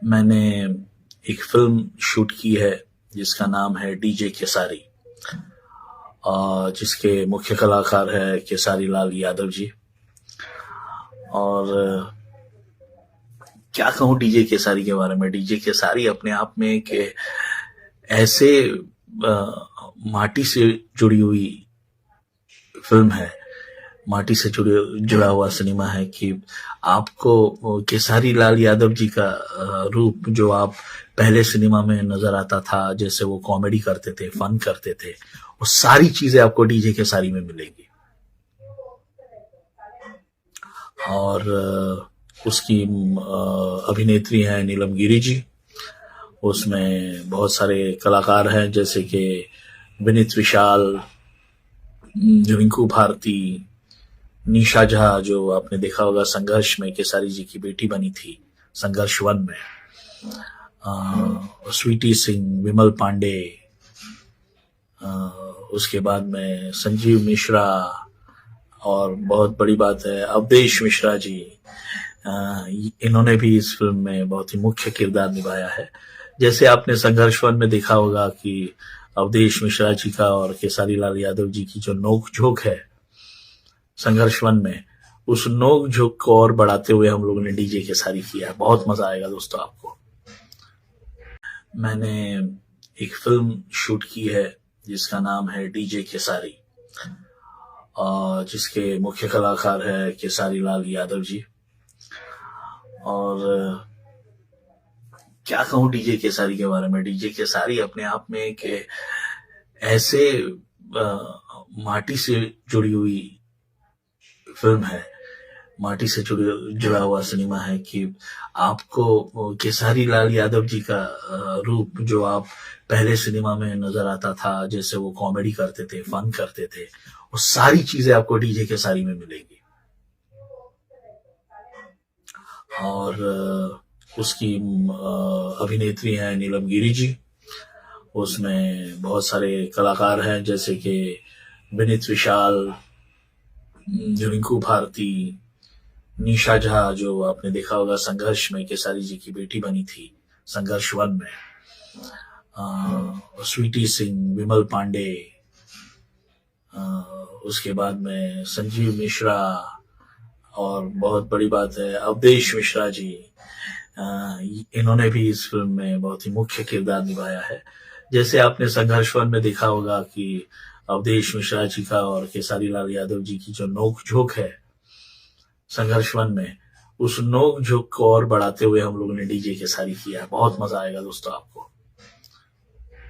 मैंने एक film shoot की है जिसका नाम है डीजे केसारी, जिसके मुख्य कलाकार है केसारी लाल यादव जी। और क्या कहूँ डीजे केसारी के बारे में। डीजे केसारी अपने आप में एक ऐसे माटी से जुड़ी हुई फ़िल्म है, माटी से जुड़ा हुआ सिनेमा है कि आपको केसारी लाल यादव जी का रूप जो आप पहले सिनेमा में नजर आता था, जैसे वो कॉमेडी करते थे, फन करते थे, वो सारी चीजें आपको डीजे केसारी में मिलेगी। और उसकी अभिनेत्री हैं नीलम गिरी जी। उसमें बहुत सारे कलाकार हैं जैसे कि विनीत विशाल, रिंकू भारती, निशा झा जो आपने देखा होगा संघर्ष में केसारी जी की बेटी बनी थी, संघर्ष 1 में, स्वीटी सिंह, विमल पांडे, उसके बाद में संजीव मिश्रा, और बहुत बड़ी बात है अवधेश मिश्रा जी। इन्होंने भी इस फिल्म में बहुत ही मुख्य किरदार निभाया है। जैसे आपने संघर्ष 1 में देखा होगा कि अवधेश मिश्रा जी का और केसारी लाल यादव जी की जो नोक झोंक है संघर्ष 1 में, उस नोक झोंक को और बढ़ाते हुए हम लोगों ने डीजे केसारी किया। बहुत मजा आएगा दोस्तों आपको। मैंने एक फिल्म शूट की है जिसका नाम है डीजे केसारी, जिसके मुख्य कलाकार है केसारी लाल यादव जी। और क्या कहूँ डीजे केसारी के बारे में। डीजे केसारी अपने आप में एक ऐसे माटी से जुड़ी हुई फिल्म है, माटी से जुड़ा हुआ सिनेमा है कि आपको केसारी लाल यादव जी का रूप जो आप पहले सिनेमा में नजर आता था, जैसे वो कॉमेडी करते थे, फन करते थे, वो सारी चीजें आपको डीजे केसारी में मिलेगी। और उसकी अभिनेत्री हैं नीलम गिरी जी। उसमें बहुत सारे कलाकार हैं जैसे कि विनीत विशाल, रिंकू भारती, निशा झा जो आपने देखा होगा संघर्ष में केसारी जी की बेटी बनी थी, संघर्ष 1 में, स्वीटी सिंह, विमल पांडे, उसके बाद में संजीव मिश्रा, और बहुत बड़ी बात है अवधेश मिश्रा जी। इन्होंने भी इस फिल्म में बहुत ही मुख्य किरदार निभाया है। जैसे आपने संघर्ष 1 में देखा होगा कि अवधेश मिश्रा जी का और केसारी लाल यादव जी की जो नोक झोंक है संघर्ष 1 में, उस नोक झोंक को और बढ़ाते हुए हम लोगों ने डीजे केसारी किया। बहुत मजा आएगा दोस्तों आपको।